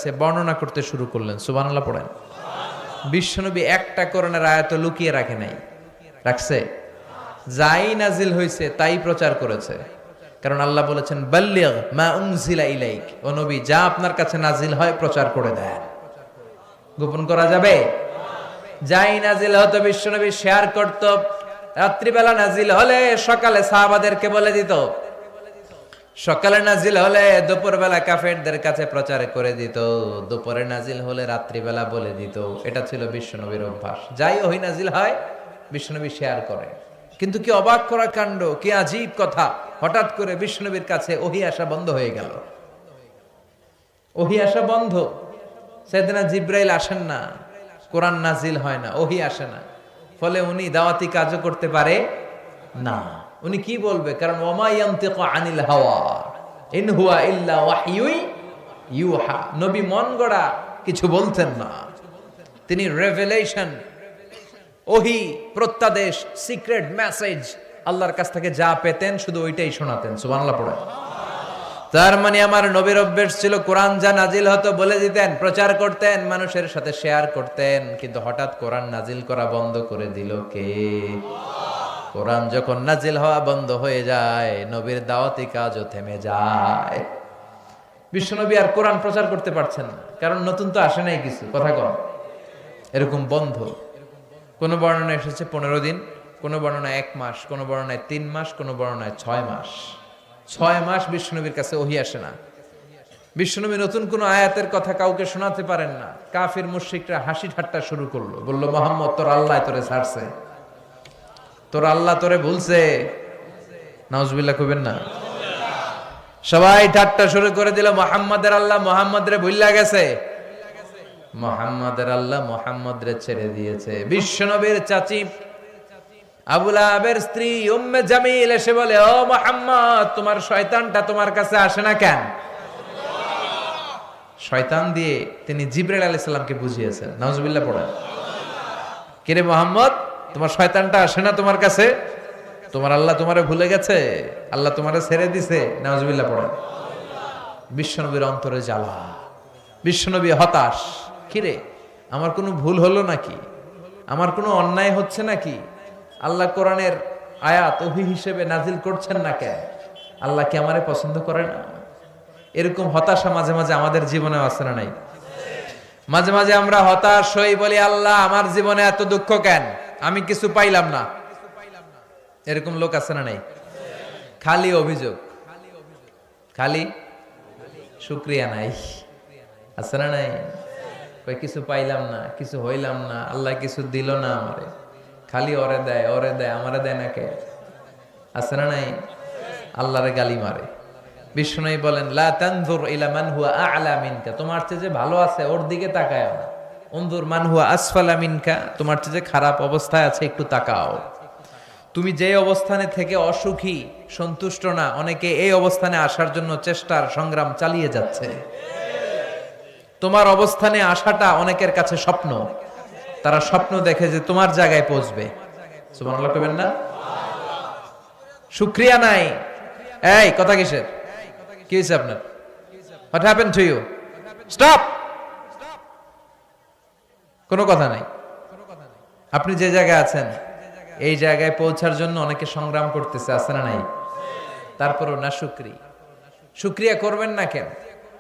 সে বর্ণনা করতে শুরু করলেন। সুবহানাল্লাহ পড়েন। বিশ্বনবী একটা কোরআনের আয়াত লুকিয়ে রাখে নাই, রাখছে? যাই নাজিল হয়েছে তাই প্রচার করেছে। কারণ আল্লাহ বলেছেন বাল্লিগ মা উনজিলা ইলাইক, ও নবী যা আপনার কাছে নাজিল হয় প্রচার করে দেন। গোপন করা যাবে? যাই নাজিল হতো বিশ্বনবী শেয়ার করত। রাত্রিবেলা নাজিল হলে সকালে সাহাবাদেরকে বলে দিত, সকালে নাজিল হলে দুপুরবেলা কাফেরদের কাছে প্রচার করে দিত, দুপুরে নাজিল হলে রাত্রিবেলা বলে দিত। এটা ছিল বিশ্বনবীর অভ্যাস। যাই ওহী নাজিল হয় বিশ্বনবী শেয়ার করে। কিন্তু কি অবাক করা কাণ্ড, কি আজীব কথা, হঠাৎ করে বিশ্বনবীর কাছে ওহী আসা বন্ধ হয়ে গেল। ওহী আসা বন্ধ। সাইয়েদনা জিবরাইল আসেন না, কোরআন নাজিল হয় না, ওহী আসে না। ফলে উনি দাওয়াতি কাজও করতে পারে না। উনি কি বলবে? কারণ ওমা ইয়ানতিকু আনিল হাওয়া ইন হুয়া ইল্লা ওয়াহয়ুই ইউহা। নবী মন গড়া কিছু বলতেন না, তিনি রেভেলেশন, ওহী, প্রত্যাদেশ, সিক্রেট মেসেজ আল্লাহর কাছ থেকে যা পেতেন শুধু ওইটাই শোনাতেন। সুবহানাল্লাহ পড়ে। তার মানে আমার নবীর অভ্যাস ছিল কোরআন যা নাজিল হতো বলে দিতেন, প্রচার করতেন, মানুষের সাথে শেয়ার করতেন। কিন্তু হঠাৎ কোরআন নাজিল করা বন্ধ করে দিল কে? কোরআন যখন নাজিল হওয়া বন্ধ হয়ে যায়, নবীর দাওয়াতি কাজও থেমে যায়। বিশ্বনবী আর কোরআন প্রচার করতে পারছেন না, কারণ নতুন তো আসে নাই কিছু। কথা কম, এরকম বন্ধ। কোন বর্ণনা এসেছে 15 দিন, কোন বর্ণনায় 1 মাস, কোন বর্ণনায় 3 মাস, কোন বর্ণনায় 6 মাস। 6 মাস বিশ্বনবীর কাছে ওহী আসে না। বিশ্বনবী নতুন কোন আয়াতের কথা কাউকে শোনাতে পারেন না। কাফির মুশরিকরা হাসি ঠাট্টা শুরু করলো, বলল মুহাম্মদ তোর আল্লাহ তোরে ছাড়ছে, তোর আল্লাহ তোরে ভুলছে। নাউজুবিল্লাহ কইবেন না? সবাই ঠাট্টা শুরু করে দিল, মুহাম্মাদের আল্লাহ মুহাম্মদরে ভুইল্লা গেছে, মুহাম্মাদের আল্লাহ মুহাম্মদরে ছেড়ে দিয়েছে। বিশ্বনবীর চাচী আবু লাহাবের স্ত্রী উম্মে জামিল এসে বলে, ও মুহাম্মদ তোমার শয়তানটা তোমার কাছে আসে না কেন? শয়তান দিয়ে তিনি জিবরাইল আলাইহিস সালামকে বুঝিয়েছেন। নাউজুবিল্লাহ পড়েন। কিরে মুহাম্মদ, তোমার শয়তানটা আসে না তোমার কাছে? তোমার আল্লাহ তোমারে ভুলে গেছে, আল্লাহ তোমারে ছেড়ে দিছে। নাউজুবিল্লাহ পড়েন। বিশ্বনবীর অন্তরে জ্বালা, বিশ্বনবী হতাশ। কিরে, আমার কোনো ভুল হলো নাকি? আমার কোনো অন্যায় হচ্ছে নাকি? আল্লাহ কোরআনের আয়াত ওহী হিসেবে নাজিল করছেন না কেন? আল্লাহ কি আমারে পছন্দ করে না? এরকম হতাশা মাঝে মাঝে আমাদের জীবনে আছে না নাই? মাঝে মাঝে আমরা হতাশ হই, বলি আল্লাহ আমার জীবনে এত দুঃখ কেন, আমি কিছু পাইলাম না। এরকম লোক আছে না নাই? খালি অভিযোগ, খালি শুকরিয়া নাই, আছে না নাই? কই কিছু পাইলাম না, কিছু হইলাম না, আল্লাহ কিছু দিল না আমারে, খালি ওরে দেয় ওরে দেয়, আমারে দেয় না কে? আছে না নাই? আল্লাহরে গালি মারে। বিষ্ণু বলেন লা তানজুর ইলা মান হুয়া আ'লা মিনকা, তোমার চেয়ে যে ভালো আছে ওর দিকে তাকায় না। উনজুর মান হুয়া আসফালা মিনকা, তোমার চেয়ে যে খারাপ অবস্থায় আছে একটু তাকাও। তুমি যে অবস্থানে থেকে অসুখী, সন্তুষ্ট না, অনেকে এই অবস্থানে আসার জন্য চেষ্টার সংগ্রাম চালিয়ে যাচ্ছে। তোমার অবস্থানে আসাটা অনেকের কাছে স্বপ্ন, তারা স্বপ্ন দেখে যে তোমার জায়গায় পৌঁছবে। সুবহানাল্লাহ কইবেন না? শুকরিয়া নাই। এই কথা কিসের? কি হয়েছে আপনার? What happen to you? Stop. কোনো কথা নাই। আপনি যে জায়গায় আছেন এই জায়গায় পৌঁছার জন্য অনেকে সংগ্রাম করতেছে, আছে না নাই? তারপরও না শুকরিয়া করবেন না কেন?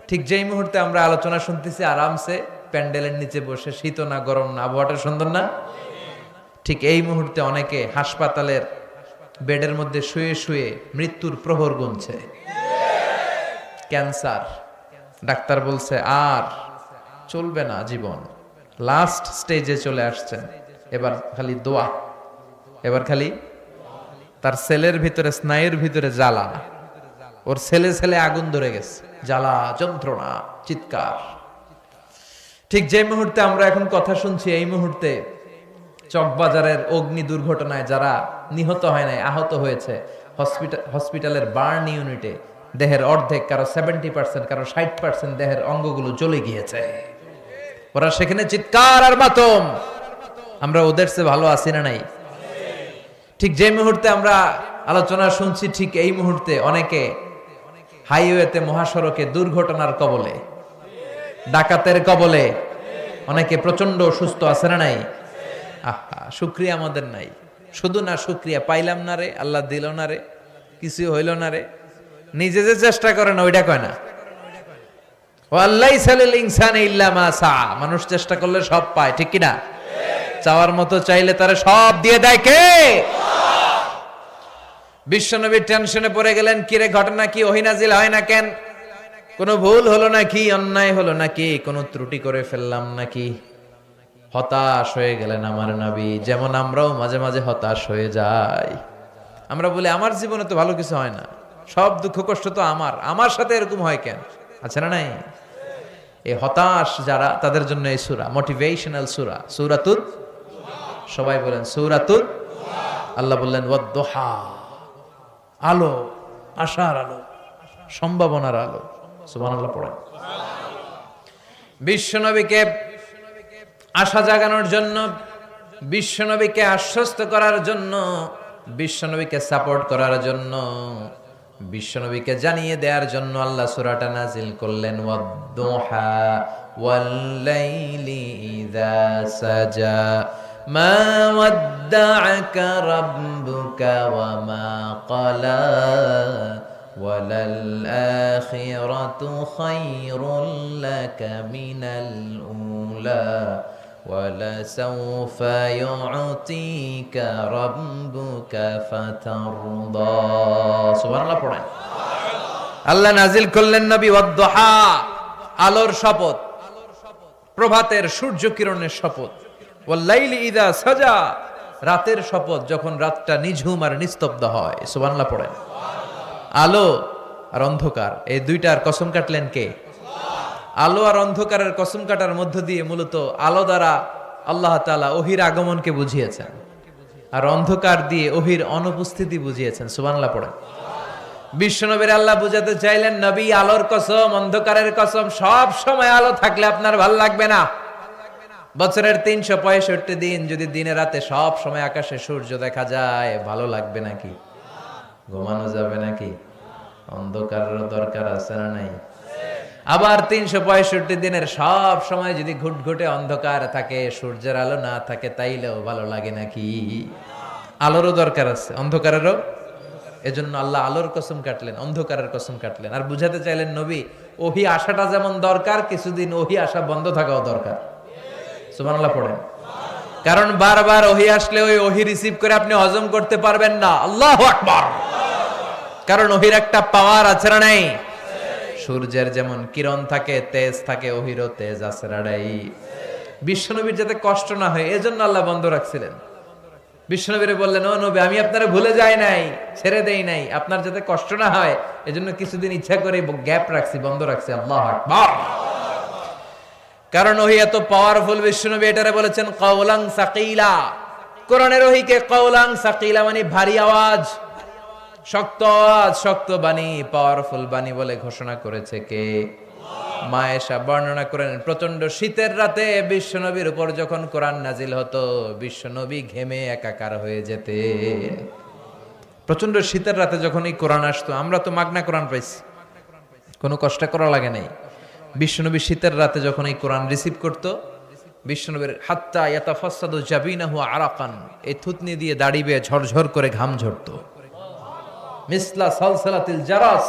ঠিক যেই মুহূর্তে আমরা আলোচনা শুনতেছি আরামসে প্যান্ডেলের নিচে বসে, শীত না গরম না, আবহাওয়াটা সুন্দর না, ঠিক এই মুহূর্তে অনেকে হাসপাতালের বেডের মধ্যে শুয়ে শুয়ে মৃত্যুর প্রহর গুনছে। ক্যান্সার, ডাক্তার বলছে আর চলবে না জীবন, লাস্ট স্টেজে চলে আসছেন, এবার খালি দোয়া, এবার খালি তার সেলের ভিতরে, স্নায়ুর ভিতরে জ্বালা, ওর ছেলে আগুন ধরে গেছে, জ্বালা, যন্ত্রণা, চিৎকার। ঠিক যে মুহূর্তে আমরা এখন কথা শুনছি এই মুহূর্তে চকবাজারের অগ্নি দুর্ঘটনায় যারা নিহত হয় নাই, আহত হয়েছে, হসপিটালের বার্ন ইউনিটে দেহের অর্ধেক, কারো 70%, কারো 60% দেহের অঙ্গগুলো জ্বলে গিয়েছে। ওরা সেখানে চিৎকার আর মাতম। আমরা ওদের চেয়ে ভালো আছি না নাই? ঠিক যে মুহূর্তে আমরা আলোচনা শুনছি ঠিক এই মুহূর্তে অনেকে হাইওয়েতে, মহাসড়কে দুর্ঘটনার কবলে। ডাকাতের কবলে, অনেকে প্রচন্ড অসুস্থ আছে না নাই? আহা, শুকরিয়া আমাদের নাই। শুধু না শুকরিয়া পাইলাম না রে, আল্লাহ দিল না রে, কিছু হইল না রে, নিজে যে চেষ্টা করে না ওইটা কয় না। ওয়াল্লাইসা লিল ইনসানি ইল্লা মা সা, মানুষ চেষ্টা করলে সব পায়, ঠিক কি না? চাওয়ার মতো চাইলে তারে সব দিয়ে দেয় কে? বিশ্বনবী টেনশনে পড়ে গেলেন, কিরে ঘটনা কি, ওহী নাজিল হয় না কেন? কোনো ভুল হলো নাকি, অন্যায় হলো নাকি, কোনো ত্রুটি করে ফেললাম নাকি? হতাশ হয়ে গেলেন আমার নবী। যেমন আমরাও মাঝে মাঝে হতাশ হয়ে যাই। আমরা বলি আমার জীবনে তো ভালো কিছু হয় না, সব দুঃখ কষ্ট তো আমার সাথে এরকম হয় কেন? আছে না নাই? এই হতাশ যারা, তাদের জন্য এই সূরা মোটিভেশনাল সূরা, সূরাতুদ, সবাই বলেন সূরাতুদ। আল্লাহ বললেন ওয়াদ-দুহা, আলো, আশার আলো, সম্ভাবনার আলো। সুবহানাল্লাহ পড়েন। বিশ্বনবীকে আশা জাগানোর জন্য, বিশ্বনবীকে আশ্বস্ত করার জন্য, বিশ্বনবীকে সাপোর্ট করার জন্য, বিশ্বনবীকে জানিয়ে দেওয়ার জন্য আল্লাহ সূরাটা নাজিল করলেন। ওয়াদ-দুহা ওয়াল-লাইলি ইযা সাজা মা ওয়াদ্দা'আকা রাব্বুকা ওয়া মা ক্বালা ওয়ালাল আখিরাতু খায়রুল লাকা মিনাল উলা ওয়ালাসাউফা ইউ'তিকা রাব্বুকা ফাতারদা। সুবহানাল্লাহ পড়েন। আল্লাহ নাজিল করলেন নবী ওয়াদ-দুহা, আলোর শপথ, প্রভাতের সূর্য কিরণের শপথ, ওয়াল-লাইলি ইযা সাজা, রাতের শপথ যখন রাতটা নিঝুম আর নিস্তব্ধ হয়। সুবহানাল্লাহ পড়েন। আলো আর অন্ধকার, এই দুইটার কসম কাটলেন কে? আলো আর অন্ধকারের কসম কাটার মধ্য দিয়ে মূলত আলো দ্বারা আল্লাহ তাআলা ওহীর আগমনকে বুঝিয়েছেন, আর অন্ধকার দিয়ে ওহীর অনুপস্থিতি বুঝিয়েছেন। সুবহানাল্লাহ পড়েন। বিশ্বনবীর আল্লাহ বুঝাতে চাইলেন, নবী আলোর কসম, অন্ধকারের কসম, সব সময় আলো থাকলে আপনার ভাল লাগবে না। বছরের 365 দিন যদি দিনে রাতে সব সময় আকাশে সূর্য দেখা যায়, ভালো লাগবে নাকি? ঘুমানো যাবে নাকি? অন্ধকারের দরকার আছে না নাই? আবার 365 দিনের সব সময় যদি ঘুটঘুটে অন্ধকার থাকে, সূর্যের আলো না থাকে, তাইলেও ভালো লাগে নাকি? আলোরও দরকার আছে, অন্ধকারেরও। এজন্য আল্লাহ আলোর কসম কাটলেন, অন্ধকারের কসম কাটলেন, আর বুঝাতে চাইলেন নবী ওহী আসাটা যেমন দরকার, কিছুদিন ওহী আসা বন্ধ থাকাও দরকার। সুবহানাল্লাহ পড়েন। কারণ বারবার ওহী আসলে ওই ওহী রিসিভ করে আপনি হজম করতে পারবেন না। আল্লাহু আকবার। কারণ ওহীর একটা পাওয়ার আছে না নাই? সূর্যের যেমন কিরণ থাকে, তেজ থাকে, ওহীরও তেজ আছে না নাই? বিশ্বনবীর যাতে কষ্ট না হয় এজন্য আল্লাহ বন্ধ রাখছিলেন। বিশ্বনবীরে বললেন, ও নবী, আমি আপনারা ভুলে যাই নাই, ছেড়ে দেই নাই, আপনার যাতে কষ্ট না হয় এজন্য কিছুদিন ইচ্ছা করে গ্যাপ রাখছি, বন্ধ রাখছি। আল্লাহু আকবার। কারণ ওহী এত পাওয়ারফুল, বিশ্বনবী এটারে বলেছেন কাওলান সাকিলা। কোরআনের ওহীকে কাওলান সাকিলা মানে ভারী আওয়াজ, শক্ত আওয়াজ, শক্ত বাণী, পাওয়ারফুল বাণী বলে ঘোষণা করেছে কে? মা আয়েশা বর্ণনা করেন, প্রচন্ড শীতের রাতে বিশ্বনবীর উপর যখন কোরআন নাজিল হতো, বিশ্বনবী ঘেমে একাকার হয়ে যেতেন। প্রচন্ড শীতের রাতে যখন এই কোরআন আসতো, আমরা তো মাগনা কোরআন পাইছি, কোনো কষ্ট করা লাগে নাই। বিশ্বনবী শীতের রাতে যখন এই কোরআন রিসিভ করত, বিশ্বনবীর হাত্তা ইয়াতাফাসসাদু জাবিনাহু আরাকান, এই থুতনি দিয়ে দাড়ি বেয়ে ঝরঝর করে ঘাম ঝরতো। মিসলা সালসালাতিল জারাস,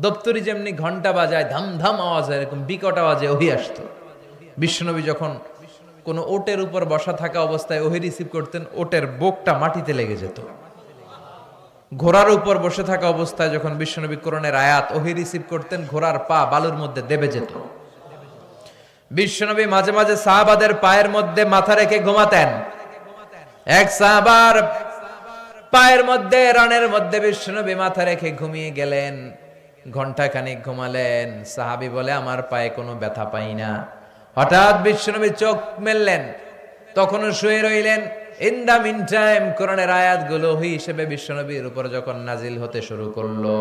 দপ্তরি যেমনি ঘন্টা বাজায় ধাম ধাম আওয়াজ, এরকম বিকট আওয়াজে ওহী আসতো। বিশ্বনবী যখন কোনো ওটের উপর বসা থাকা অবস্থায় ওহী রিসিভ করতেন, ওটের বুকটা মাটিতে লেগে যেত। ঘোড়ার উপর বসে থাকা অবস্থায় যখন বিশ্বনবী কোরআনের আয়াত ওহী রিসিভ করতেন, ঘোড়ার পা বালুর মধ্যে দেবে যেত। বিশ্বনবী মাঝে মাঝে সাহাবাদের পায়ের মধ্যে মাথা রেখে ঘুমাতেন। এক সাহাবার পায়ের মধ্যে, রানের মধ্যে বিশ্বনবী মাথা রেখে ঘুমিয়ে গেলেন। ঘন্টাখানিক ঘুমালেন। সাহাবী বলে, আমার পায়ে কোনো ব্যথা পাই না। হঠাৎ বিশ্বনবী চোখ মেললেন, তখনও শুয়ে রইলেন। ইন দা মিন টাইম কোরআনের আয়াতগুলো ওহী হিসেবে বিশ্বনবীর উপর যখন নাজিল হতে শুরু করলো,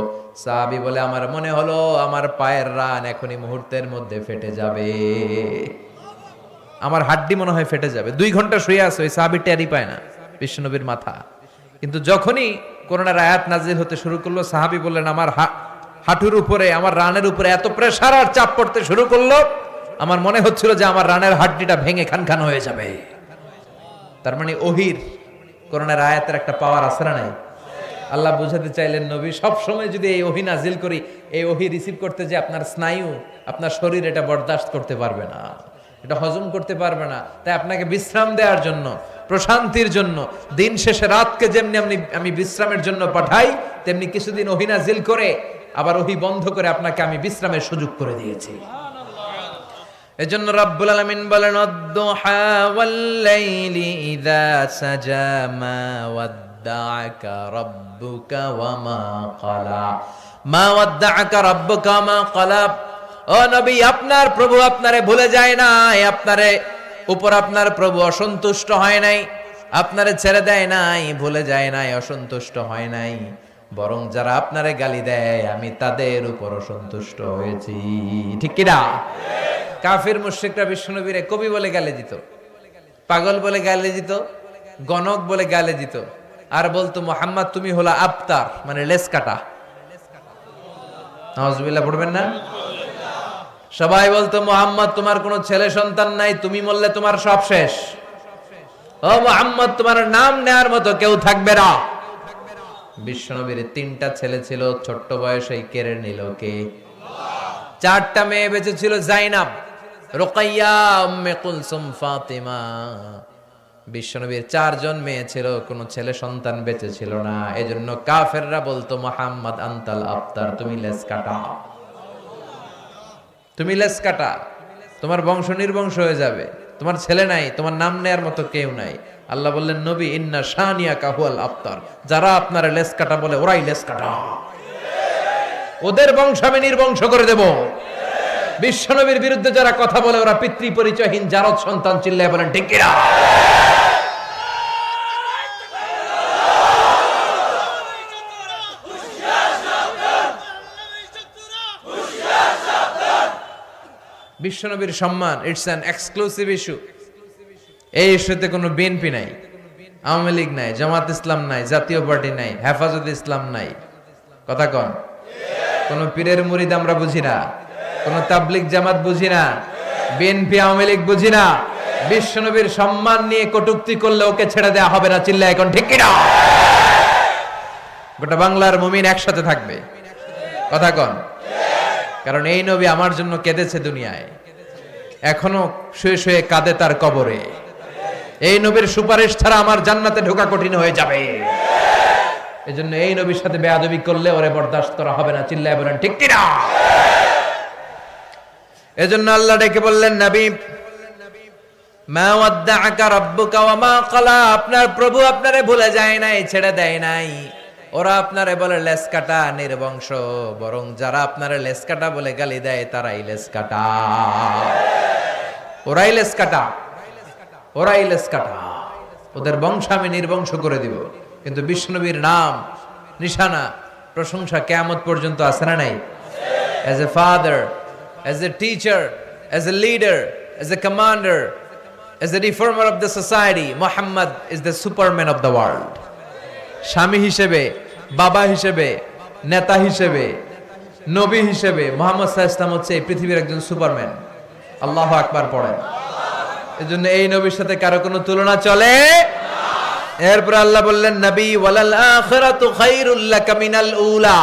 সাহাবী বলে, আমার মনে হলো আমার পায়ের রান এখনই মুহূর্তের মধ্যে ফেটে যাবে, আমার হাড্ডি মনে হয় ফেটে যাবে। 2 ঘন্টা শুয়ে আছে, ওই সাহাবী টেরই পায় না বিশ্বনবীর মাথা। কিন্তু যখনই কোরআনের আয়াত নাজিল হতে শুরু করলো, সাহাবী বললেন, আমার হাঁটুর উপরে, আমার রানের উপরে এত প্রেসার আর চাপ পড়তে শুরু করলো, আমার মনে হচ্ছিল যে আমার রানের হাড্ডিটা ভেঙে খান খান হয়ে যাবে। তার মানে ওহির কোরআনের আয়াতের একটা পাওয়ার আছে না নাই? আল্লাহ বুঝাতে চাইলেন নবী সব সময় যদি এই ওহী নাজিল করি, এই ওহী রিসিভ করতে যে আপনার স্নায়ু, আপনার শরীর এটা বরদাস্ত করতে পারবে না, এটা হজম করতে পারবে না। তাই আপনাকে বিশ্রাম দেওয়ার জন্য, প্রশান্তির জন্য, দিন শেষে রাতকে যেমনি আমি বিশ্রামের জন্য পাঠাই, তেমনি কিছুদিন ওহী নাজিল করে আবার ওহী বন্ধ করে আপনাকে আমি বিশ্রামের সুযোগ করে দিয়েছি। এজন্য রব্বুল আলামিন বলেন, আদ-দুহা ওয়াল-লাইলি ইযা সাজা মা ওয়াদ্দাআকা রাব্বুকা ওয়া মা ক্বালা, মা ওয়াদ্দাআকা রাব্বুকা ওয়া মা ক্বালা। ও নবী, আপনার প্রভু আপনারে ভুলে যায় নাই, আপনারে উপর আপনার প্রভু অসন্তুষ্ট হয় নাই, আপনারে ছেড়ে দেয় নাই, ভুলে যায় নাই, অসন্তুষ্ট হয় নাই, বরং যারা আপনারে গালি দেয় আমি তাদের উপর অসন্তুষ্ট হয়েছি। ঠিক কি না? কাফির মুশরিকরা বিশ্বনবীরে কবি বলে গালি দিত, পাগল বলে গালি দিত, গণক বলে গালি দিত, আর বলতো মুহাম্মদ তুমি হলো আবতার, মানে লেস কাটা। নাউজুবিল্লাহ পড়বেন না? সবাই বলতো মুহাম্মদ তোমার কোনো ছেলে সন্তান নাই, তুমি মরলে তোমার সব শেষ। ও মুহাম্মদ তোমার নাম নেয়ার মতো কেউ থাকবে না। বিশ্বনবীর 3টা ছেলে ছিল, ছোট্ট বয়সেই কেড়ে নিল কে? 4টা মেয়ে বেঁচে ছিল, জাইনাব, রুকাইয়া, উম্মে কুলসুম, ফাতিমা। বিশ্বনবীর 4 জন মেয়ে ছিল, কোনো ছেলে সন্তান বেঁচে ছিল না। এজন্য কাফেররা বলতো মুহাম্মদ আনতাল আবতার, তুমি লেস কাটা, তুমি লেস কাটা, তোমার বংশ নির্বংশ হয়ে যাবে, তোমার ছেলে নাই, তোমার নাম নেয়ার মতো কেউ নাই। আল্লাহ বললেন, নবী ইন্না শানিয়াকা হুয়াল আবতার, যারা আপনারা লেস কাটা বলে ওরাই লেস কাটা, ওদের বংশ আমি নির্বংশ করে দেব। বিশ্বনবীর বিরুদ্ধে যারা কথা বলে ওরা পিতৃ পরিচয়হীন জারদ সন্তান, চিল্লায় বলেন ঠিক কিনা? বিশ্বনবীর সম্মান ইটস অ্যান এক্সক্লুসিভ ইস্যু। এই ইস্যুতে কোনো বিএনপি নাই, আওয়ামী লীগ নাই, জামাত ইসলাম নাই, জাতীয় পার্টি নাই, হেফাজত ইসলাম নাই। কথা কন? কোন পীরের মুরিদ আমরা বুঝি না, কোন তাবলিগ জামাত বুঝি না, বিএনপি আওয়ামী লীগ বুঝি না। বিশ্বনবীর সম্মান নিয়ে কটূক্তি করলে ওকে ছেড়ে দেওয়া হবে না, চিল্লায় এখন ঠিক কিনা? গোটা বাংলার মুমিন একসাথে থাকবে। কথা কন? কারণ এই নবী আমার জন্য কেঁদেছে দুনিয়ায়, এখনো শুয়ে শুয়ে কাঁদে তার কবরে। এই নবীর সুপারিশ ছাড়া আমার জান্নাতে ঢোকা কঠিন হয়ে যাবে। এজন্য এই নবীর সাথে বেয়াদবি করলে ওরে বরদাস্ত করা হবে না, চিল্লায় বলেন ঠিক কিনা? এজন্য আল্লাহ ডেকে বললেন, নবী মা ওয়াদ্দাআকা রাব্বুকা ওয়া মা ক্বালা, আপনার প্রভু আপনারে ভুলে যায় নাই, ছেড়ে দেয় নাই। ওরা আপনারে বলে লেস কাটা, নির্বংশ, বরং যারা আপনারে লেস কাটা বলে গালি দেয় তারাই লেস কাটা, ওরাই লেস কাটা, ওরাই লেস কাটা, ওদের বংশ আমি নির্বংশ করে দিব। কিন্তু বিশ্বনবীর নাম, নিশানা, প্রশংসা কিয়ামত পর্যন্ত আছে না নাই? As a father, as a teacher, as a leader, as a commander, as a reformer of the society, Muhammad is the superman of the world. স্বামী হিসেবে, বাবা হিসেবে, নেতা হিসেবে, নবী হিসেবে মুহাম্মদ সাল্লাল্লাহু আলাইহি ওয়াসাল্লাম হচ্ছে এই পৃথিবীর একজন সুপারম্যান। আল্লাহু আকবার পড়েন। এজন্য এই নবীর সাথে কারো কোনো তুলনা চলে না। এরপর আল্লাহ বললেন, নবী ওয়ালাল আখিরাতু খায়রুল লাকা মিনাল উলা।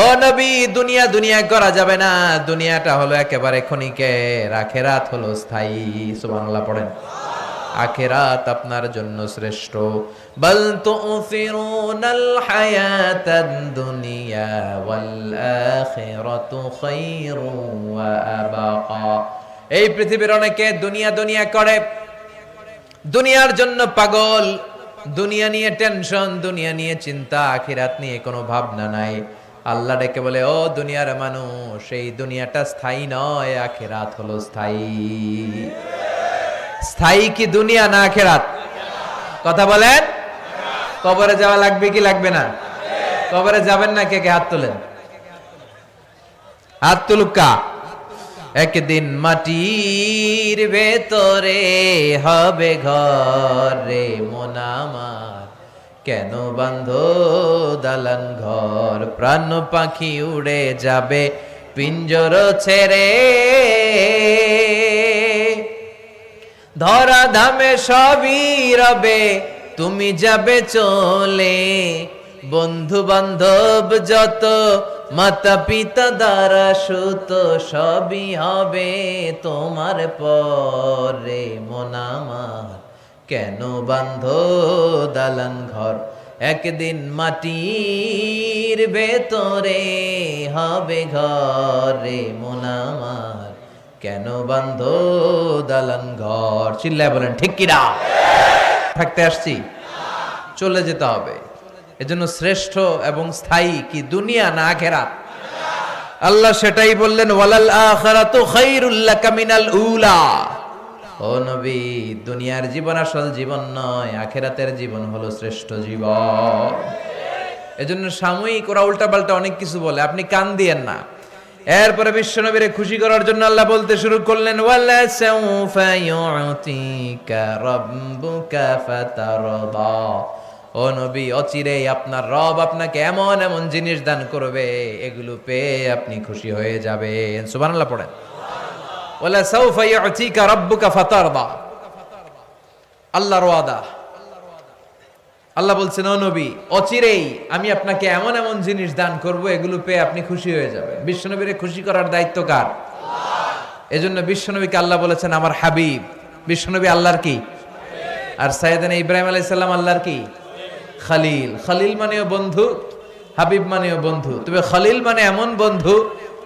ও নবী, দুনিয়া দুনিয়া করা যাবে না, দুনিয়াটা হলো একেবারে ক্ষণিকের, আখিরাত হলো স্থায়ী। সুবহানাল্লাহ পড়েন। আখিরাত আপনার জন্য শ্রেষ্ঠ। বাল তুফিরুনাল হায়াতাদ দুনিয়া ওয়াল আখিরাতু খায়রু ওয়া আবাকা। এই পৃথিবীর অনেকে দুনিয়া দুনিয়া করে, দুনিয়ার জন্য পাগল, দুনিয়া নিয়ে টেনশন, দুনিয়া নিয়ে চিন্তা, আখিরাত নিয়ে কোনো ভাবনা নাই। আল্লাহ ডেকে বলে, ও দুনিয়ার মানুষ, এই দুনিয়াটা স্থায়ী নয়, আখিরাত হলো স্থায়ী। স্থায়ী কি দুনিয়া না আখিরাত? কথা বলেন। কবরে যাওয়া লাগবে কি লাগবে না? কবরে যাবেন না? কে কে হাত তোলেন? হাত তুলুকা। একদিন মাটির ভেতরে হবে ঘর রে মন আমার, কেন বাঁধো দালান ঘর, প্রাণ পাখি উড়ে যাবে পিঞ্জর ছেড়ে, ধরা ধামে সবই রবে তুমি যাবে চলে, বন্ধু বান্ধব যত মাতা পিতা দ্বারা সুত সবই হবে তোমার পরে, মন আমার কেন বাঁধো দালান ঘর, একদিন মাটির ভেতরে হবে ঘরে, মন আমার কেন বাঁধো দালান ঘর। চিল্লায় বলেন ঠিক কিনা? থাকতে আসছি, চলে যেতে হবে। এজন্য শ্রেষ্ঠ এবং স্থায়ী কি দুনিয়া না আখিরাত? আল্লাহ সেটাই বললেন, ওয়ালাল আখিরাতু খায়রুল লাকা মিনাল উলা। ও নবী, দুনিয়ার জীবন আসল জীবন নয়, আখিরাতের জীবন হলো শ্রেষ্ঠ জীবন। এজন্য সাময়িক ওরা উল্টাপাল্টা অনেক কিছু বলে, আপনি কান দিয়েন না। এরপরে বিশ্বনবীরে খুশি করার জন্য আল্লাহ বলতে শুরু করলেন, ওয়ালা সাউফা ইউতিকা রাব্বুকা ফাতারদা। ও নবী, অচিরেই আপনার রব আপনাকে এমন এমন জিনিস দান করবে, এগুলো পেয়ে আপনি খুশি হয়ে যাবেন। সুবহানাল্লাহ পড়েন। ওয়ালা সাউফা ইউতিকা রাব্বুকা ফাতারদা, আল্লাহর ওয়াদা। আল্লাহ বলছেন, ও নবী, অচিরেই আমি আপনাকে এমন এমন জিনিস দান করব, এগুলো পেয়ে আপনি খুশি হয়ে যাবেন। বিশ্বনবীরে খুশি করার দায়িত্ব কার? এজন্য বিশ্বনবীকে আল্লাহ বলেছেন আমার হাবিব। বিশ্বনবী আল্লাহর কি? আর সাইয়েদানা ইব্রাহিম আলাইহিস সালাম আল্লাহর কি? খলিল। খলিল মানেও বন্ধু, হাবিব মানেও বন্ধু। তবে খলিল মানে এমন বন্ধু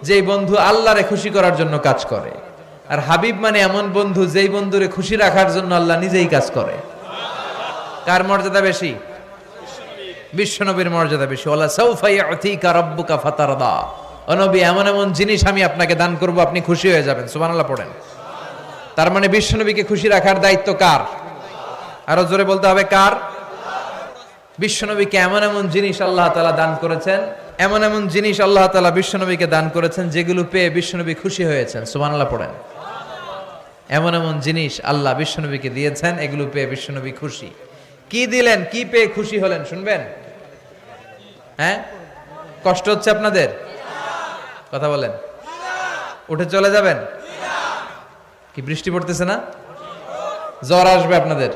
যেই বন্ধু আল্লাহরে খুশি করার জন্য কাজ করে, আর হাবিব মানে এমন বন্ধু যেই বন্ধুরে খুশি রাখার জন্য আল্লাহ নিজেই কাজ করে। কার মর্যাদা বেশি? বিশ্বনবীর মর্যাদা বেশি। ওয়ালা সাউফা ইউতিকা রাব্বুকা ফাতারদা। ও নবী, এমন এমন জিনিস আমি আপনাকে দান করব, আপনি খুশি হয়ে যাবেন। সুবহানাল্লাহ পড়েন। তার মানে বিশ্বনবীকে খুশি রাখার দায়িত্ব কার? আরো জোরে বলতে হবে কার? বিশ্বনবীকে এমন এমন জিনিস আল্লাহ তাআলা দান করেছেন, এমন এমন জিনিস আল্লাহ তাআলা বিশ্বনবীকে দান করেছেন যেগুলো পেয়ে বিশ্বনবী খুশি হয়েছেন। সুবহানাল্লাহ পড়েন। এমন এমন জিনিস আল্লাহ বিশ্বনবীকে দিয়েছেন, এগুলো পেয়ে বিশ্বনবী খুশি। কি দিলেন, কি পেয়ে খুশি হলেন শুনবেন? হ্যাঁ, কষ্ট হচ্ছে আপনাদের? কথা বলেন। উঠে চলে যাবেন? কি বৃষ্টি পড়তেছে না? জ্বর আসবে আপনাদের,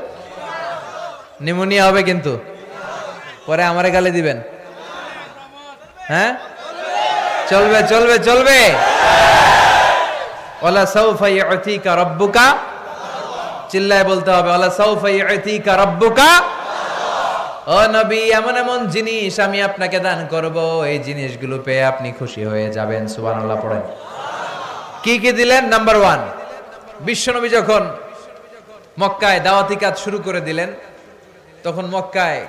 নিউমোনিয়া হবে, কিন্তু পরে আমারে গালি দিবেন। হ্যাঁ, চলবে চলবে চলবে। ওয়ালা সাউফা ইউতিকা রাব্বুকা, চিল্লায় বলতে হবে, ওয়ালা সাউফা ইউতিকা রাব্বুকা। ও নবী, এমন এমন জিনিস আমি আপনাকে দান করব, এই জিনিসগুলো পেয়ে আপনি খুশি হয়ে যাবেন। সুবহানাল্লাহ পড়েন। কি কি দিলেন? নাম্বার 1, বিশ্বনবী যখন মক্কায় দাওয়াতি কাজ শুরু করে দিলেন, তখন মক্কায়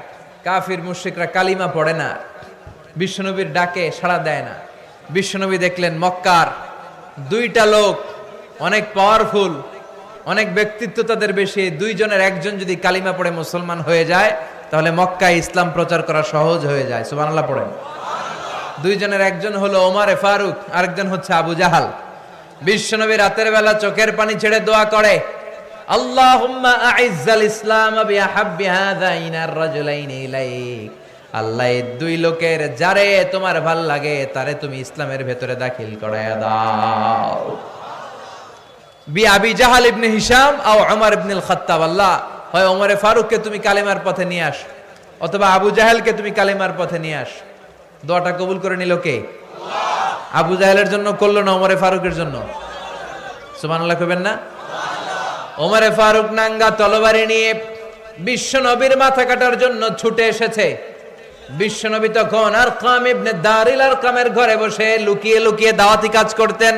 কাফির মুশরিকরা কালিমা পড়ে না, বিশ্বনবীর ডাকে সাড়া দেয় না। বিশ্বনবী দেখলেন মক্কার দুইটা লোক অনেক পাওয়ারফুল, অনেক ব্যক্তিত্ব তাদের বেশি, দুইজনের একজন যদি কালিমা পড়ে মুসলমান হয়ে যায়, তাহলে মক্কায় ইসলাম প্রচার করা সহজ হয়ে যায়। সুবহানাল্লাহ পড়েন। দুইজনের একজন হলো ওমর ফারুক, আরেকজন হচ্ছে আবু জাহাল। বিশ্বনবী রাতের বেলা চোখের পানি ছেড়ে দোয়া করে, আল্লাহুম্মা আইজ্জাল ইসলাম বিআহাব্বি হাযাইনার রাজুলাইনি ইলাইক। আল্লাহ, এই দুই লোকের যারে তোমার ভাল লাগে তারে তুমি ইসলামের ভেতরে দাখিল করায়া দাও। বি আবি জাহাল ইবনে হিশাম আও ওমর ইবনুল খাত্তাব। আল্লাহ, হয় ওমর ফারুককে তুমি কালেমার পথে নিয়ে আস, অথবা আবু জাহেলকে তুমি কালেমার পথে নিয়ে আস। দোয়াটা কবুল করে নিল কে? আল্লাহ। আবু জাহেলের জন্য করলো না, ওমর ফারুকের জন্য? সুবহানাল্লাহ কইবেন না? ওমর ফারুক নাঙ্গা তলোয়ারি নিয়ে বিশ্বনবীর মাথা কাটার জন্য ছুটে এসেছে। বিশ্বনবী তখন আরকাম ইবনে দারিল আরকামের ঘরে বসে লুকিয়ে লুকিয়ে দাওয়াতি কাজ করতেন।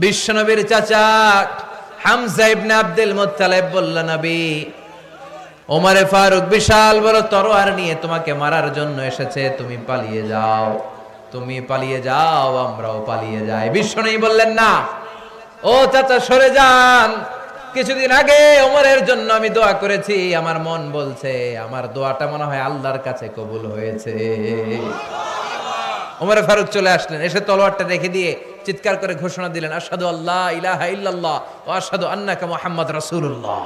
বিশ্বনবীর চাচা হামজা ইবনে আব্দুল মুত্তালিব বলল, নবী, ওমর ফারুক বিশাল বড় তরোয়ার নিয়ে তোমাকে মারার জন্য এসেছে, তুমি পালিয়ে যাও, তুমি পালিয়ে যাও, আমরাও পালিয়ে যাই। বিশ্বনবী বললেন, না, ও চাচা সরে যান, কিছুদিন আগে ওমরের জন্য আমি দোয়া করেছি, আমার মন বলছে আমার দোয়াটা মনে হয় আল্লাহর কাছে কবুল হয়েছে। ওমর ফারুক চলে আসলেন, এসে তলোয়ারটা রেখে দিয়ে চিৎকার করে ঘোষণা দিলেন, আশহাদু আল্লা ইলাহা ইল্লাল্লাহ ওয়া আশহাদু আন্নাকা মুহাম্মাদ রাসূলুল্লাহ।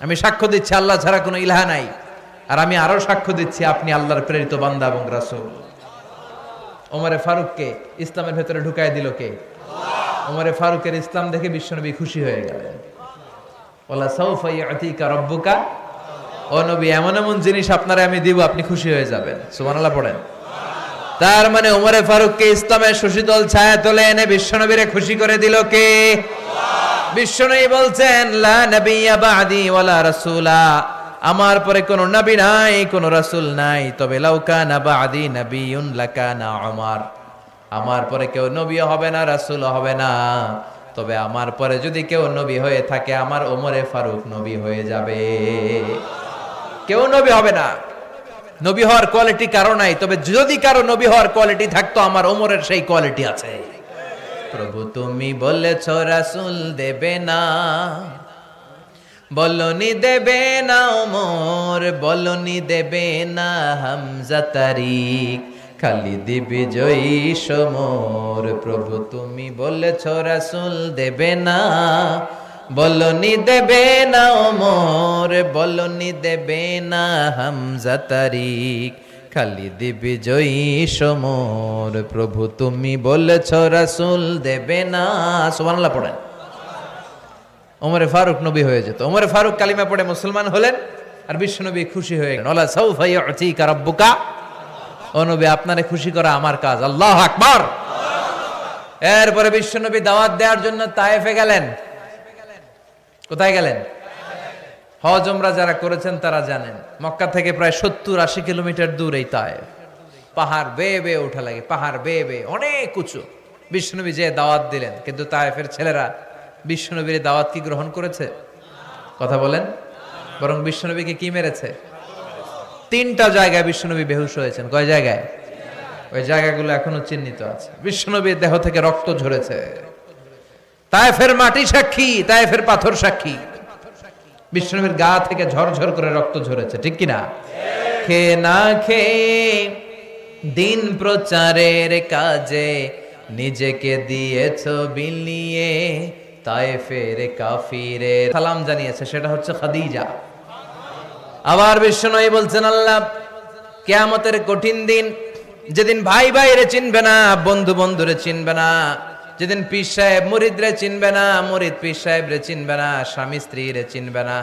আমি সাক্ষ্য দিচ্ছি আল্লাহ ছাড়া কোনো ইলাহ নাই, আর আমি আরো সাক্ষ্য দিচ্ছি আপনি আল্লাহর প্রেরিত বান্দা এবং রাসূল। ওমরে ফারুককে ইসলামের ভেতরে ঢুকায় দিল কে? ওমরে ফারুকের ইসলাম দেখে বিশ্বনবী খুশি হয়ে গেলেন। ওয়ালা সাউফা ইয়াতিকা রাব্বুকা, ও নবী এমন এমন জিনিস আপনারে আমি দিব, আপনি খুশি হয়ে যাবেন। সুবহানাল্লাহ পড়েন। তার মানে ওমরে ফারুককে ইসলামের শশীতল ছায়া তলে এনে বিশ্বনবীরে খুশি করে দিল কে? বিশ্বনবী বলছেন লা নাবিয়্যা বা'দি ওয়ালা রাসূলা, আমার পরে কোন নবী নাই, কোন রাসূল নাই, তবে লাউ কানা বা'দি নাবিয়্যুন লাকানা উমর, আমার পরে কেউ নবী হবে না, রাসূল হবে না, তবে আমার পরে যদি কেউ নবী হয়ে থাকে আমার ওমরে ফারুক নবী হয়ে যাবে। কেউ নবী হবে না, নবী হওয়ার কোয়ালিটি কারো নাই, তবে যদি কারো নবী হওয়ার কোয়ালিটি থাকতো আমার ওমরের সেই কোয়ালিটি আছে। প্রভু তুমি বলেছ রাসূল দেবে না, বলনি দেবে না ওমর, বলনি দেবে না হামজা তারিক, খালিদ বিজয়ী সমর। প্রভু তুমি বলেছ রাসূল দেবে না, বলনি দেবে না ওমর, বলনি দেবে না হামজা তারিক, খালিদ বিজয়ী সমর। প্রভু তুমি বলেছ রাসূল দেবে না। সুবহানাল্লাহ পড়েন। ওমরে ফারুক নবী হয়ে যেত। ওমরে ফারুক কালিমা পড়ে মুসলমান হলেন, আর বিশ্বনবী খুশি হয়ে গেলেন। ওয়ালা সাউফা ইয়াতিকা রাব্বুকা, ও নবী আপনারে খুশি করা আমার কাজ। আল্লাহু আকবার। এরপরে বিশ্বনবী দাওয়াত দেওয়ার জন্য তায়েফে গেলেন। কোথায় গেলেন? হজ উমরা যারা করেছেন তারা জানেন, মক্কা থেকে প্রায় 70-80 কিলোমিটার দূর এই তায়েফ। পাহাড় বেয়ে বেয়ে ওঠা লাগে, পাহাড় বেয়ে বেয়ে অনেক উঁচু। বিশ্বনবী যে দাওয়াত দিলেন, কিন্তু তায়েফের ছেলেরা বিশ্বনবীর দাওয়াত কি গ্রহণ করেছে? কথা বলেন। বরং বিশ্বনবীকে কি মেরেছে? 3টা জায়গায় বিশ্বনবী বেহুশ হয়েছেন। কয় জায়গায়? ওই জায়গাগুলো এখনো চিহ্নিত আছে। বিশ্বনবীর দেহ থেকে রক্ত ঝরেছে। তায়েফের মাটি সাক্ষী, তায়েফের পাথর সাক্ষী। বিশ্বনবীর গা থেকে ঝরঝর করে রক্ত ঝরেছে, ঠিক কিনা? খেয়ে না খেয়ে দিন প্রচারের কাজে নিজেকে দিয়েছ বিলিয়ে, তায়েফের কাফিরের সালাম জানিয়েছে, সেটা হচ্ছে খাদিজা। আবার বিশ্বনবী বলছেন আল্লাহ কিয়ামতের কঠিন দিন, যেদিন ভাই ভাইরে চিনবে না, বন্ধু বন্ধুরে চিনবে না, যেদিন পীর সাহেব মুরিদরে চিনবে না, মুরিদ পীর সাহেবরে চিনবে না, স্বামী স্ত্রীরে চিনবে না,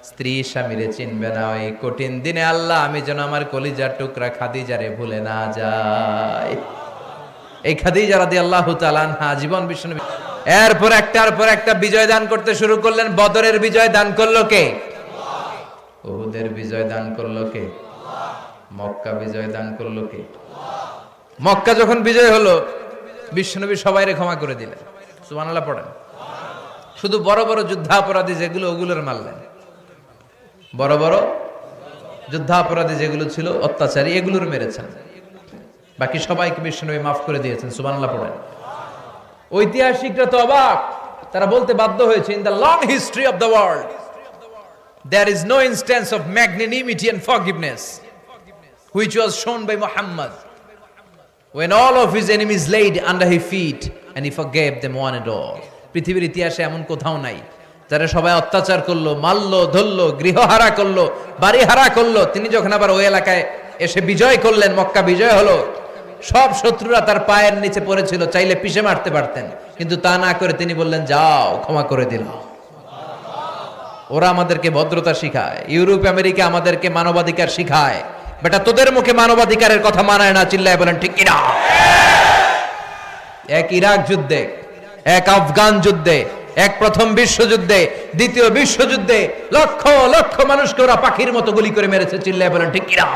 স্ত্রী স্বামীরে চিনবে না, এই কঠিন দিনে আল্লাহ আমি যেন আমার কলিজার টুকরা খাদিজারে ভুলে না যাই। এই খাদিজা রাদিয়াল্লাহু তাআলা আনহা জীবন বিশ্বনবী এরপর একটার পর একটা বিজয় দান করতে শুরু করলেন। বদরের বিজয় দান করলো কে? উহুদের বিজয় দান করলো কে? মক্কা বিজয় দান করলো কে? মক্কা যখন বিজয় হলো বিশ্বনবী সবাইরে ক্ষমা করে দিলেন। সুবহানাল্লাহ পড়েন। শুধু বড় বড় যুদ্ধাপরাধী যেগুলো ওগুলোর মারলেন, বড় বড় যুদ্ধাপরাধী যেগুলো ছিল অত্যাচারী এগুলোর মেরেছেন, বাকি সবাইকে বিশ্বনবী মাফ করে দিয়েছেন। সুবহানাল্লাহ পড়েন। ঐতিহাসিকরা তো অবাক, তারা বলতে বাধ্য হয়েছে, in the long history of the world there is no instance of magnanimity and forgiveness which was shown by Muhammad when all of his enemies laid under his feet and he forgave them one and all. পৃথিবীর ইতিহাসে এমন কোথাও নাই যারা সবাই অত্যাচার করলো, মারলো, ধরলো, গৃহহারা করলো, বাড়িহারা করলো, তিনি যখন আবার ওই এলাকায় এসে বিজয় করলেন, মক্কা বিজয় হলো, সব শত্রুরা তার পায়ের নিচে পড়েছিল, চাইলে পিষে মারতে পারতেন, কিন্তু তা না করে তিনি বললেন যাও ক্ষমা করে দিলাম। ওরা আমাদেরকে ভদ্রতা শিখায়, ইউরোপ আমেরিকা আমাদেরকে মানবাধিকার শিখায়, বেটা তোদের মুখে মানবাধিকারের কথা মানায় না, চিল্লায় বলেন ঠিক কিনা? এক ইরাক যুদ্ধে, এক আফগান যুদ্ধে, এক প্রথম বিশ্বযুদ্ধে, দ্বিতীয় বিশ্বযুদ্ধে লক্ষ লক্ষ মানুষকে ওরা পাখির মতো গুলি করে মেরেছে, চিল্লায় বলেন ঠিক কিনা?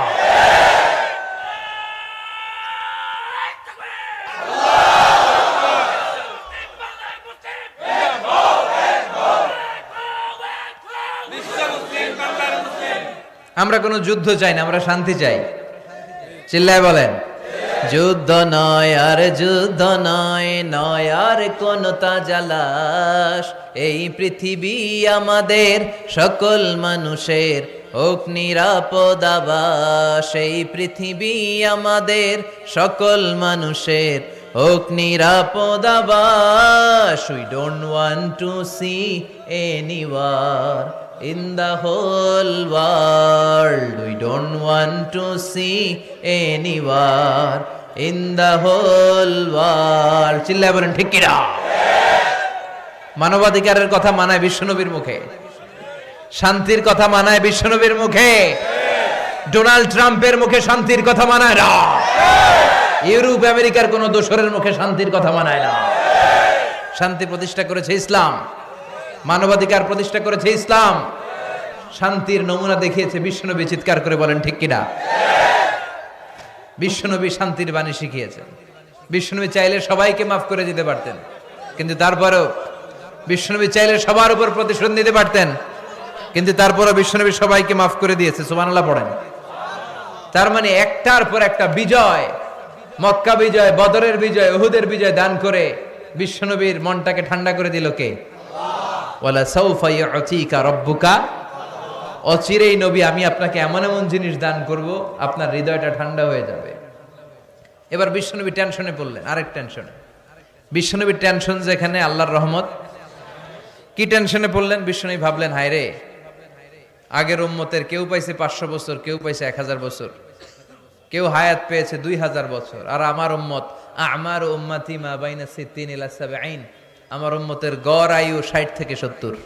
আমরা কোনো যুদ্ধ চাই না, আমরা শান্তি চাই, চিল্লায় বলেন। যুদ্ধ নয় আর যুদ্ধ নয়, নয় আর কোন তাজালাশ, এই পৃথিবী আমাদের সকল মানুষের হোক নিরাপদ আবাস, এই পৃথিবী আমাদের সকল মানুষের হোক নিরাপদ আবাস। We don't want to see any war in the whole world. We don't want to see any war in the whole world. চিল্লায় বলেন ঠিক কিনা? মানবাধিকারের কথা মানায় বিশ্বনবীর মুখে, শান্তির কথা মানায় বিশ্বনবীর মুখে, ডোনাল্ড ট্রাম্পের মুখে শান্তির কথা মানায় না, ইউরোপ আমেরিকার কোন দোসরের মুখে শান্তির কথা মানায় না। শান্তি প্রতিষ্ঠা করেছে ইসলাম, মানবাধিকার প্রতিষ্ঠা করেছে ইসলাম, শান্তির নমুনা দেখিয়েছে বিশ্বনবী। চিৎকার করে বলেন ঠিক কিনা? বিশ্বনবী শান্তির বাণী শিখিয়েছেন। বিশ্বনবী চাইলে সবাইকে মাফ করে দিতে পারতেন, কিন্তু তারপরেও বিশ্বনবী চাইলে সবার উপর প্রতিশোধ নিতে পারতেন, কিন্তু তারপরও বিশ্বনবী সবাইকে মাফ করে দিয়েছে। সুবহানাল্লাহ পড়েন। তার মানে একটার পর একটা বিজয়, মক্কা বিজয়, বদরের বিজয়, উহুদের বিজয় দান করে বিশ্বনবীর মনটাকে ঠান্ডা করে দিল কে? ওয়ালা সাউফা ইউতিকা রাব্বুকা। অচিরেই নবী আমি আপনাকে এমন এমন জিনিস দান করব আপনার হৃদয়টা ঠান্ডা হয়ে যাবে। এবার বিশ্বনবী টেনশনে পড়লেন, আরেক টেনশন। বিশ্বনবীর টেনশন যেখানে আল্লাহর রহমত। কি টেনশনে পড়লেন? বিশ্বনবী ভাবলেন, হায় রে, আগের উম্মতের কেউ পাইছে 500 বছর, কেউ পাইছে 1000 বছর, কেউ হায়াত পেয়েছে 2000 বছর, আর আমার উম্মত আমার উম্মতি মা বাইনা 60 ইলা 70, আমার উম্মতের গড় আয়ু 60 থেকে 70।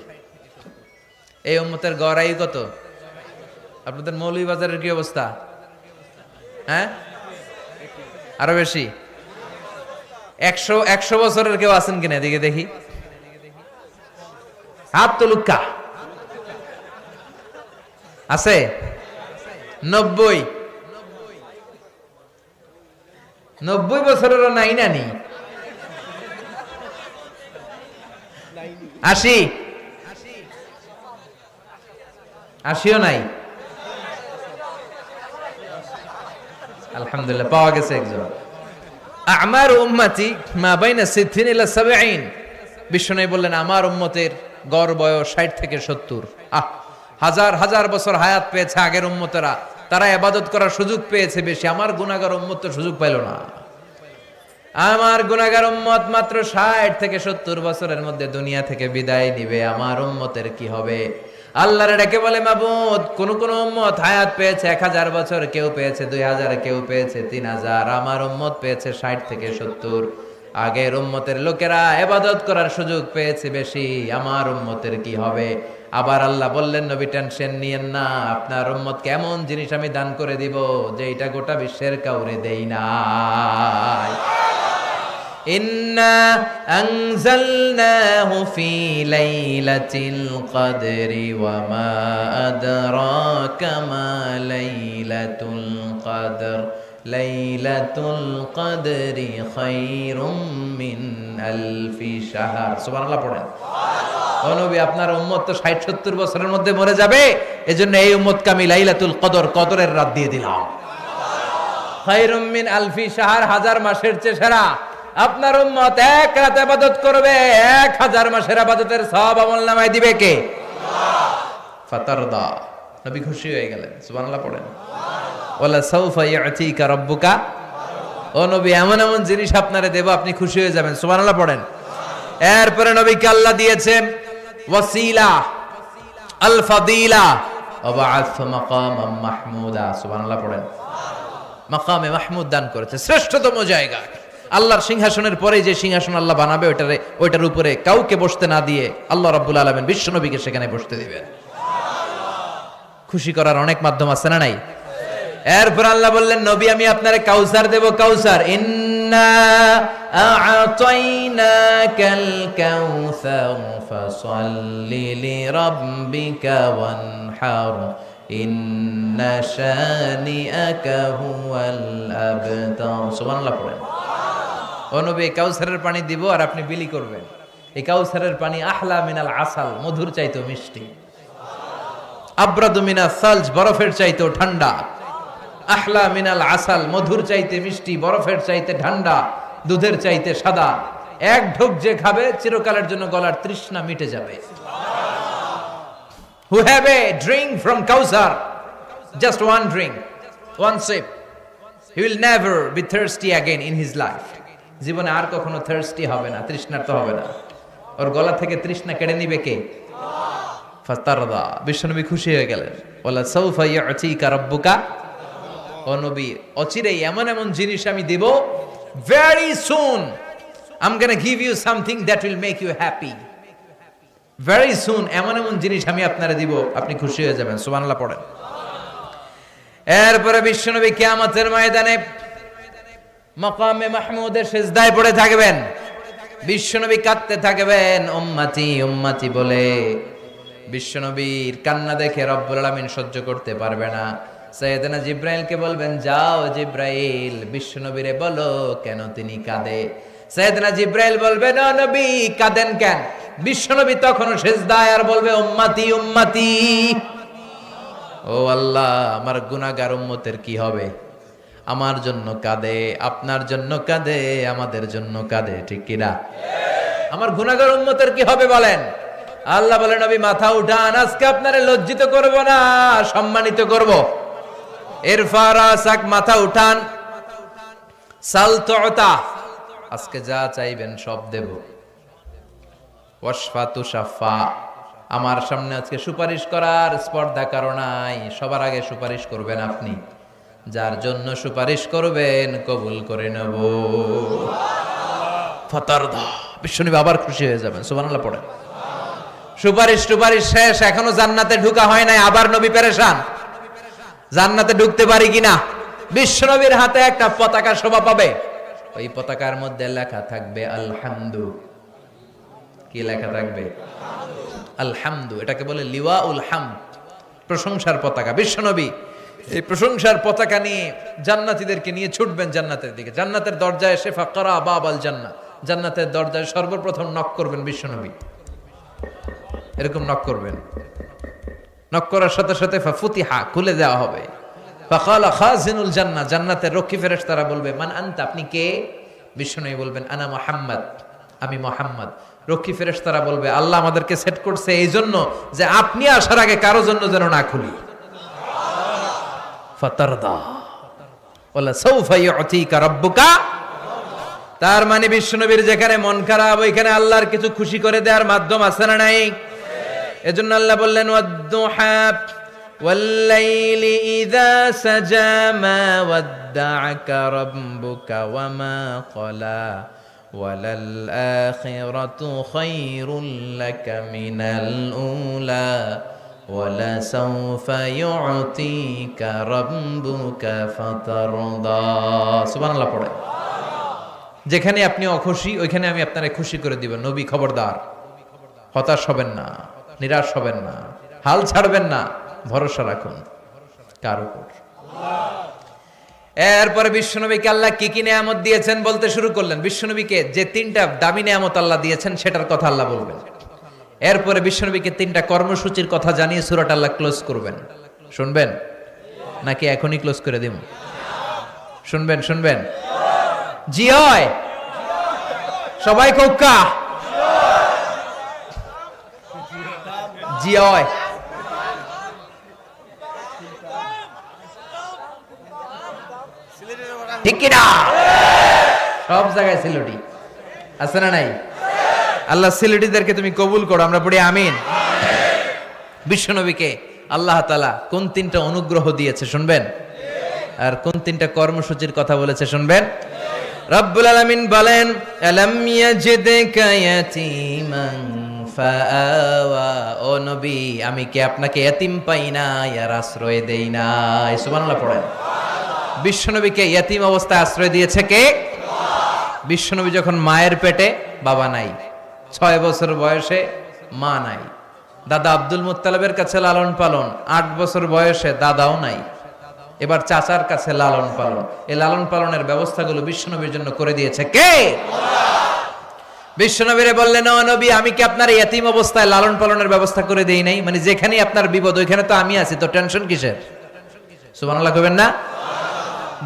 এই উম্মতের গড় আয়ু কত? আপনাদের মৌলভীবাজারের কি অবস্থা? হ্যাঁ, আরো বেশি। 100 বছরের কেউ আছেন কিনা এদিকে দেখি, হাত তো লুক্কা আছে। 90 বছরেরও নাই, নানি 80ও নাই। আলহামদুলিল্লাহ, পাওয়া গেছে একজন। আমার উম্মতি মা বাইনা 60 ইলা 70। বিশ্বনবী বললেন আমার উম্মতের গড় বয়স 60 থেকে 70। হাজার হাজার বছর হায়াত পেয়েছে আগের উম্মতেরা, তারা ইবাদত করার সুযোগ পেয়েছে বেশি। আমার গুনাহগার উম্মত তো সুযোগ পাইল না। আমার গুনাহগার উম্মত মাত্র 60 থেকে 70 বছরের মধ্যে দুনিয়া থেকে বিদায় নিবে। আমার উম্মতের কি হবে? আল্লাহরে ডেকে বলে, মাবুদ, কোন কোন উম্মত হায়াত পেয়েছে 1000 বছর, কেউ পেয়েছে 2000, কেউ পেয়েছে 3000। আমার উম্মত পেয়েছে 60 থেকে 70। আগের উম্মতের লোকেরা ইবাদত করার সুযোগ পেয়েছে বেশি। আমার উম্মতের কি হবে? আবার আল্লাহ বললেন, নবী টেনশন নিয়েন না, আপনার উম্মতকে এমন জিনিস আমি দান করে দিব যে এটা গোটা বিশ্বের কাউরে দেই নাই। ইন্না আনজালনাহু ফি লাইলাতিল কদরি ওয়া মা আদরাকা মা লাইলাতুল কদর। লাইলাতুল কদরি খায়রুম মিন আলফি শাহর। সুবহানাল্লাহ পড়েন। ও নবী, আপনার উম্মত তো 60-70 বছরের মধ্যে মরে যাবে, এজন্য এই উম্মতকে আমি লাইলাতুল কদর, কদরের রাত দিয়ে দিলাম। খায়রুম মিন আলফি শাহর, 1000 মাসের চেয়ে সেরা। আপনার উম্মত এক রাত ইবাদত করবে, 1000 মাসের ইবাদতের সওয়াব আমলনামায় দিবে কে? আল্লাহ। ফাতারদা, নবী খুশি হয়ে গেলেন। সুবহানাল্লাহ পড়েন। ওয়ালা সাউফা ইউতিকা রাব্বুকা। ও নবী, এমন এমন জিনিস আপনারে দেব, আপনি খুশি হয়ে যাবেন। সুবহানাল্লাহ পড়েন। এরপরে নবীকে আল্লাহ দিয়েছেন ওয়াসিলা, আল ফাদিলা, ওয়া বা'আথ মাকামাম মাহমুদা। সুবহানাল্লাহ পড়েন। মাকামে মাহমুদ দান করেছে, শ্রেষ্ঠতম জায়গা। আল্লাহর সিংহাসনের পরে যে সিংহাসন আল্লাহ বানাবে, ওইটার উপরে কাউকে বসতে না দিয়ে আল্লাহ রাব্বুল আলামিন বিশ্ব নবীকে সেখানে বসতে দিবেন। খুশি করার অনেক মাধ্যম আছে না নাই? এরপর আল্লাহ বললেন, নবী, আমি আপনারে কাউসার দেব। কাউসার, ইন্না আ'তাইনাকাল কাউসার ফাসাল্লি লিরাব্বিকা ওয়ানহার ইন্না শানিআকা হুয়াল আবতার। সুবহানাল্লাহ পড়েন। ও নবী, কাউসারের পানি দিব আর আপনি বিলি করবেন। এই কাউসারের পানি আহলা মিনাল আসাল, মধুর চাইতেও মিষ্টি। আব্রাদু মিনাস সালজ, বরফের চাইতেও ঠান্ডা। আহলা মিনাল আসাল, মধুর চাইতে মিষ্টি, বরফের চাইতে ঠান্ডা, দুধের চাইতে সাদা। এক ঢোক যে খাবে চিরকালের জন্য গলার তৃষ্ণা মিটে যাবে। Who have a drink from Kausar, just one drink, one sip, he will never be thirsty again in his life. জীবনে আর কখনো থার্স্টি হবে না, তৃষ্ণার্ত হবে না। ওর গলা থেকে তৃষ্ণা কেড়ে নিবে কে? ফাতারদা। বিশ্বনবী খুশি হয়ে গেলেন। ওয়ালা সাউফা ইউতিকা রাব্বুকা, ও নবী অচিরেই এমন এমন জিনিস আমি দেব, very soon I am gonna give you something that will make you happy. Very soon এমন এমন জিনিস আমি আপনারে দিব, আপনি খুশি হয়ে যাবেন। সুবহানাল্লাহ পড়েন। এরপরে বিশ্বনবী কিয়ামতের ময়দানে মাকামে মাহমুদের সিজদায় পড়ে থাকবেন। বিশ্বনবী কাঁদতে থাকবেন উম্মতি উম্মতি বলে। বিশ্বনবীর কান্না দেখে রব্বুল আলামিন সহ্য করতে পারবে না। সাইয়েদনা জিব্রাইলকে বলবেন, যাও জিব্রাইল বিশ্বনবীরে বলো কেন তিনি কাঁদে। সাইয়েদনা জিব্রাইল বলবেন, ও নবী কাঁদেন কেন? বিশ্বনবী তখনও সিজদায় আর বলবে উম্মতি উম্মতি। ও আল্লাহ, আমার গুনাহগার উম্মতের কি হবে? আমার জন্য কাঁদে, আপনার জন্য কাঁদে, আমাদের জন্য কাঁদে, ঠিক কিনা? আমার গুনাহগার উম্মতের কি হবে বলেন? আল্লাহ বলেন, নবী মাথা উঠান, আজকে আপনারে লজ্জিত করব না, সম্মানিত করব। ইরফা রাসাক, মাথা উঠান। সাল তুতা, আজকে যা চাইবেন সব দেব। ওয়াশফা তুশাফা, আমার সামনে আজকে সুপারিশ করার স্পর্ধা কারো নাই, সবার আগে সুপারিশ করবেন আপনি। যার জন্য সুপারিশ করবেন কবুল করে নেব। ফাতারদা, বিশ্বনবী আবার খুশি হয়ে যাবেন। সুবহানাল্লাহ পড়েন। সুপারিশ টুপারিশ শেষ, এখনো জান্নাতে ঢুকা হয় নাই, আবার নবী পেরেশান, জান্নাতে ঢুকতে পারি কিনা। বিশ্বনবীর হাতে একটা পতাকা শোভা পাবে, ওই পতাকার মধ্যে লেখা থাকবে আলহামদু। কি লেখা থাকবে? আলহামদু। এটাকে বলে লিওয়াউল হামদ, প্রশংসার পতাকা। বিশ্বনবী এই প্রশংসার পতাকা নিয়ে জান্নাতীদেরকে নিয়ে ছুটবেন জান্নাতের দিকে। জান্নাতের দরজায় এসে ফাকরা বাবাল জান্নাহ, জান্নাতের দরজায় সর্বপ্রথম নক করবেন বিশ্বনবী। এরকম নক করবেন, নক করার সাথে সাথে ফাফুতিহা, খুলে দেওয়া হবে। ফাকালা খাজিনুল জান্নাহ, জান্নাতের রক্ষী ফেরেশতারা বলবে, মান আনতা, আপনি কে? বিশ্বনবী বলবেন, আনা মুহাম্মদ, আমি মুহাম্মদ। রক্ষী ফেরেশতারা বলবে, আল্লাহ আমাদেরকে সেট করছে এই জন্য যে আপনি আসার আগে কারো জন্য যেন না খুলি। ফাতারদা ওয়ালা সাউফা ইউতিকা রাব্বুকা। তার মানে বিশ্বনবীর যেখানে মন খারাপ, ওইখানে আল্লাহর কিছু খুশি করে দেওয়ার মাধ্যম আছে না নাই? এজন্য আল্লাহ বললেন, ওয়াদ-দুহা ওয়াল-লাইলি ইযা সাজা মা ওয়াদ্দা'আকা রাব্বুকা ওয়া মা ক্বালা ওয়ালাল আখিরাতু খায়রুল লাকা মিনাল উলা ওয়ালা সাউফা ইউতিকা রাব্বুকা ফাতারদা। সুবহানাল্লাহ পড়ে। যেখানে আপনি অখুশি, ওইখানে আমি আপনারে খুশি করে দিব। নবী খবরদার, হতাশ হবেন না, নিরাশ হবেন না, হাল ছাড়বেন না, ভরসা রাখুন কার উপর? এরপরে বিশ্বনবীকে আল্লাহ কি কি নিয়ামত দিয়েছেন বলতে শুরু করলেন। বিশ্বনবীকে যে তিনটা দামি নিয়ামত আল্লাহ দিয়েছেন সেটার কথা আল্লাহ বলবেন। এরপরে বিশ্বনবীকে তিনটা কর্মসূচির কথা জানিয়ে সূরাটা আল্লাহ ক্লোজ করবেন। শুনবেন নাকি এখনই ক্লোজ করে দিব? শুনবেন শুনবেন? জি হয়, সবাই কোক্কা জি হয়। ঠিক কিনা? সব জায়গায় সিলেটি আছে না নাই? আল্লাহ সিলেটিদেরকে তুমি কবুল করো, আমরা পড়ি আমিন। বিশ্বনবীকে আল্লাহ তাআলা কোন তিনটা অনুগ্রহ দিয়েছে শুনবেন, আর কোন তিনটা কর্মসূচির কথা বলেছে শুনবেন। রব্বুল আলামিন বলেন, আলাম ইয়াজিদকা ইয়াতীমান ফাআওয়া। ও নবী, আমি কি আপনাকে এতিম পাই না, আর আশ্রয় দেই না? সুবহানাল্লাহ পড়েন। বিশ্বনবীকে এতিম অবস্থায় আশ্রয় দিয়েছে কে? বিশ্বনবী যখন মায়ের পেটে, বাবা নাই, 6 বছর বয়সে মা নাই, দাদা আব্দুল মুত্তালিবের কাছে লালন পালন, 8 বছর বয়সে দাদাও নাই, এবার চাচার কাছে লালন পালন। এই লালন পালনের ব্যবস্থাগুলো বিশ্বনবীর জন্য করে দিয়েছে কে? বিশ্বনবীরে বললেন, ও নবী, আমি কি আপনার এতিম অবস্থায় লালন পালনের ব্যবস্থা করে দেই নাই? মানে যেখানেই আপনার বিপদ ওইখানে তো আমি আছি, তো টেনশন কিসের? সুবহানাল্লাহ কইবেন না?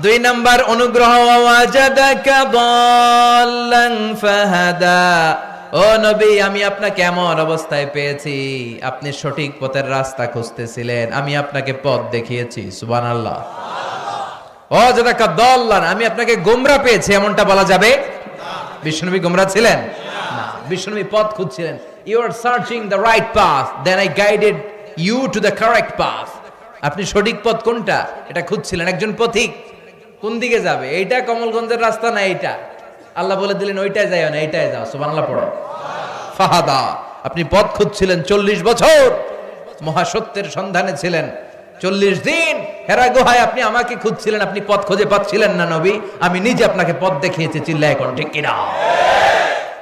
2 নাম্বার অনুগ্রহ, ওয়াজাদাকা দাল্লান ফাহাদা। ও নবী, আমি আপনাকে এমন অবস্থায় পেয়েছি, আপনি সঠিক পথের রাস্তা খুঁজতেছিলেন, আমি আপনাকে পথ দেখিয়েছি। সুবহানাল্লাহ। ওয়াজাদাকা দাল্লান, আমি আপনাকে গোমরা পেয়েছি, এমনটা বলা যাবে? বিশ্বনবী গোমরা ছিলেন না, বিশ্বনবী পথ খুঁজছিলেন। You are searching the right path, then I guided you to the correct path. আপনি সঠিক পথ কোনটা এটা খুঁজছিলেন, একজন পথিক কোন দিকে যাবে, এইটা কমলগঞ্জের রাস্তা না এইটা, আল্লাহ বলে দিলেন ওইটায় যাও না এইটায় যাও। সুবহানাল্লাহ পড়ো। ফাহাদা, আপনি পথ খুঁজছিলেন 40 বছর, মহাসত্যের সন্ধানে ছিলেন 40 দিন হেরা গুহায় আপনি আমাকে খুঁজছিলেন, আপনি পথ খুঁজে পাচ্ছিলেন না নবী, আমি নিজে আপনাকে পথ দেখিয়েছি। চিল্লায় এখন ঠিক কিনা?